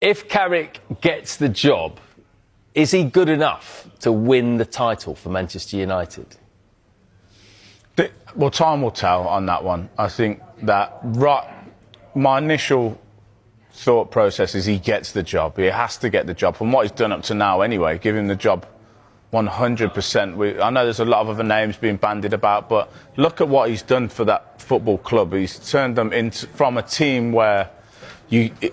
If Carrick gets the job, is he good enough to win the title for Manchester United? Well, time will tell on that one. I think that my initial thought process is he gets the job. He has to get the job. From what he's done up to now anyway, give him the job 100%. I know there's a lot of other names being bandied about, but look at what he's done for that football club. He's turned them from a team where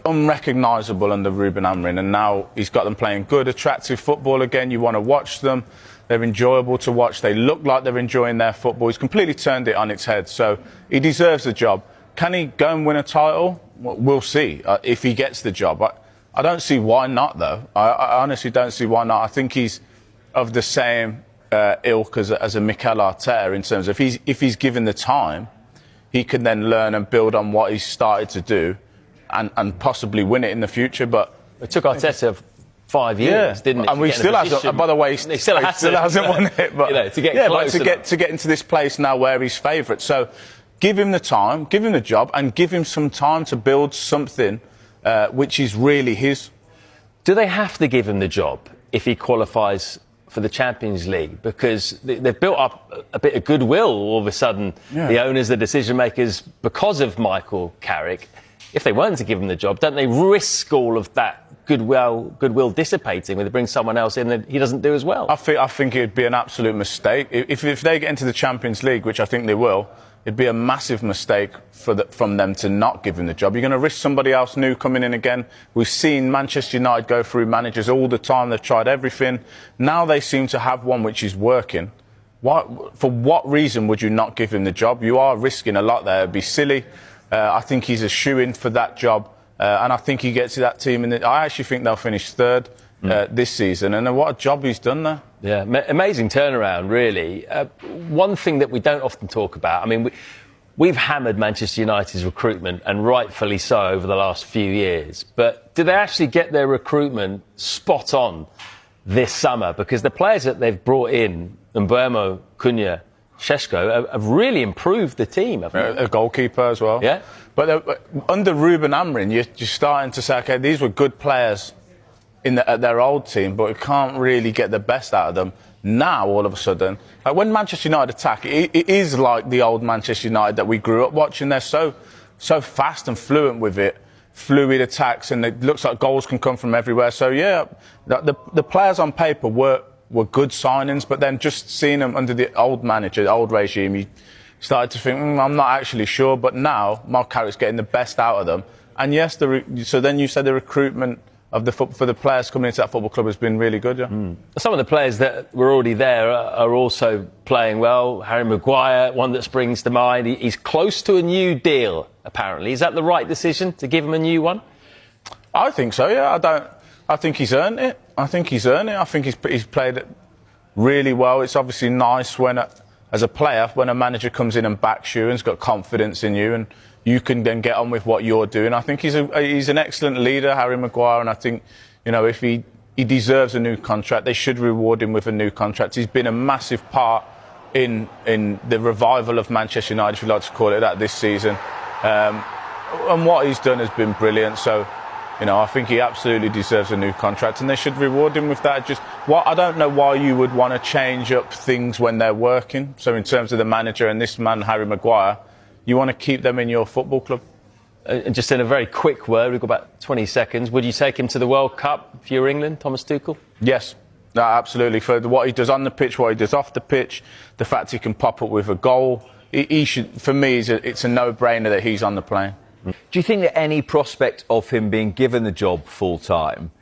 unrecognisable under Ruben Amorim, and now he's got them playing good, attractive football again. You want to watch them. They're enjoyable to watch. They look like they're enjoying their football. He's completely turned it on its head. So he deserves the job. Can he go and win a title? We'll see if he gets the job. I don't see why not, though. I honestly don't see why not. I think he's of the same ilk as a Mikel Arteta in terms of if he's given the time, he can then learn and build on what he's started to do and possibly win it in the future. But it took Arteta 5 years, didn't it? And we still hasn't. By the way, he still hasn't won it. But to get close, to get into this place now where he's favourite. So give him the time, give him the job, and give him some time to build something which is really his. Do they have to give him the job if he qualifies for the Champions League? Because they've built up a bit of goodwill all of a sudden, the owners, the decision makers, because of Michael Carrick. If they weren't to give him the job, don't they risk all of that goodwill dissipating when they bring someone else in that he doesn't do as well? I think it would be an absolute mistake. If they get into the Champions League, which I think they will, it'd be a massive mistake from them to not give him the job. You're going to risk somebody else new coming in again. We've seen Manchester United go through managers all the time. They've tried everything. Now they seem to have one which is working. For what reason would you not give him the job? You are risking a lot there. It'd be silly. I think he's a shoo-in for that job. And I think he gets to that team. I actually think they'll finish third this season. And what a job he's done there. Yeah, amazing turnaround, really. One thing that we don't often talk about, I mean, we've hammered Manchester United's recruitment, and rightfully so, over the last few years. But did they actually get their recruitment spot on this summer? Because the players that they've brought in, Mbeumo, Cunha, Šeško, have really improved the team, haven't they? A goalkeeper as well. Yeah. But under Ruben Amorim, you're starting to say, OK, these were good players at their old team, but we can't really get the best out of them. Now, all of a sudden, when Manchester United attack, it is like the old Manchester United that we grew up watching. They're so fast and fluent with it, fluid attacks, and it looks like goals can come from everywhere. So, yeah, the players on paper were good signings, but then just seeing them under the old manager, the old regime, you started to think, I'm not actually sure. But now, Mark Carrick's getting the best out of them. And yes, so then you said the recruitment for the players coming into that football club has been really good, yeah. Some of the players that were already there are also playing well. Harry Maguire, one that springs to mind. He's close to a new deal, apparently. Is that the right decision, to give him a new one? I think so, yeah. I think he's earned it. I think he's played it really well. It's obviously nice when, as a player, when a manager comes in and backs you and's got confidence in you, and you can then get on with what you're doing. I think he's an excellent leader, Harry Maguire, and I think, if he deserves a new contract, they should reward him with a new contract. He's been a massive part in the revival of Manchester United, if you like to call it that, this season. And what he's done has been brilliant. So, I think he absolutely deserves a new contract, and they should reward him with that. I don't know why you would want to change up things when they're working. So in terms of the manager and this man, Harry Maguire, you want to keep them in your football club. And just in a very quick word, we've got about 20 seconds. Would you take him to the World Cup if you're England, Thomas Tuchel? Yes, absolutely. For what he does on the pitch, what he does off the pitch, the fact he can pop up with a goal, he should. For me, it's a no-brainer that he's on the plane. Do you think that any prospect of him being given the job full-time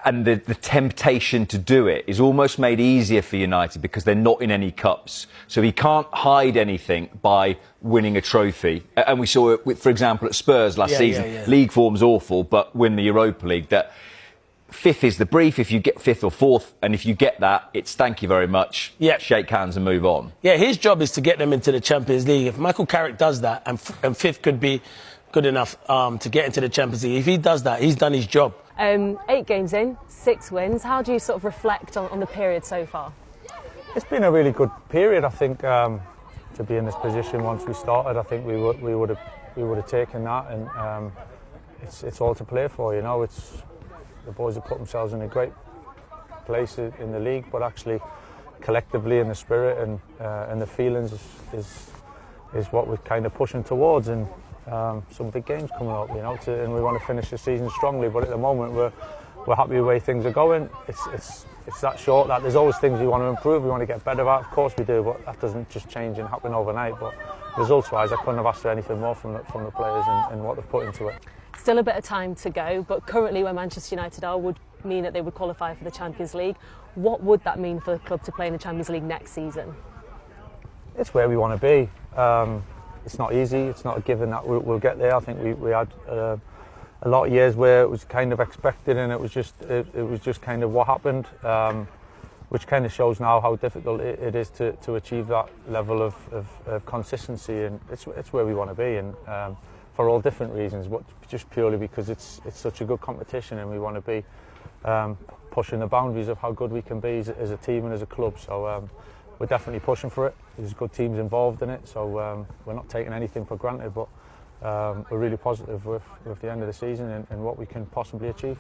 and the temptation to do it is almost made easier for United because they're not in any cups? So he can't hide anything by winning a trophy. And we saw it, for example, at Spurs last season. Yeah. League form's awful, but win the Europa League. That fifth is the brief. If you get fifth or fourth, and if you get that, it's thank you very much, shake hands and move on. Yeah, his job is to get them into the Champions League. If Michael Carrick does that, and fifth could be good enough to get into the Champions League, if he does that, he's done his job. 8 games in, 6 wins. How do you sort of reflect on the period so far? It's been a really good period, I think, to be in this position. Once we started, I think we would have taken that, and it's all to play for. You know, it's the boys have put themselves in a great place in the league, but actually collectively in the spirit and the feelings is what we're kind of pushing towards, and some big games coming up, you know, and we want to finish the season strongly. But at the moment we're happy with the way things are going. It's that short that there's always things we want to improve, we want to get better at, of course we do, but that doesn't just change and happen overnight. But results wise, I couldn't have asked for anything more from the players and what they've put into it. Still a bit of time to go, but currently where Manchester United are would mean that they would qualify for the Champions League. What would that mean for the club to play in the Champions League next season? It's where we want to be. It's not easy, it's not a given that we'll get there. I think we had a lot of years where it was kind of expected, and it was just kind of what happened, which kind of shows now how difficult it is to achieve that level of consistency, and it's where we want to be, and for all different reasons, but just purely because it's such a good competition, and we want to be pushing the boundaries of how good we can be as a team and as a club. So we're definitely pushing for it. There's good teams involved in it, so we're not taking anything for granted, but we're really positive with the end of the season and what we can possibly achieve.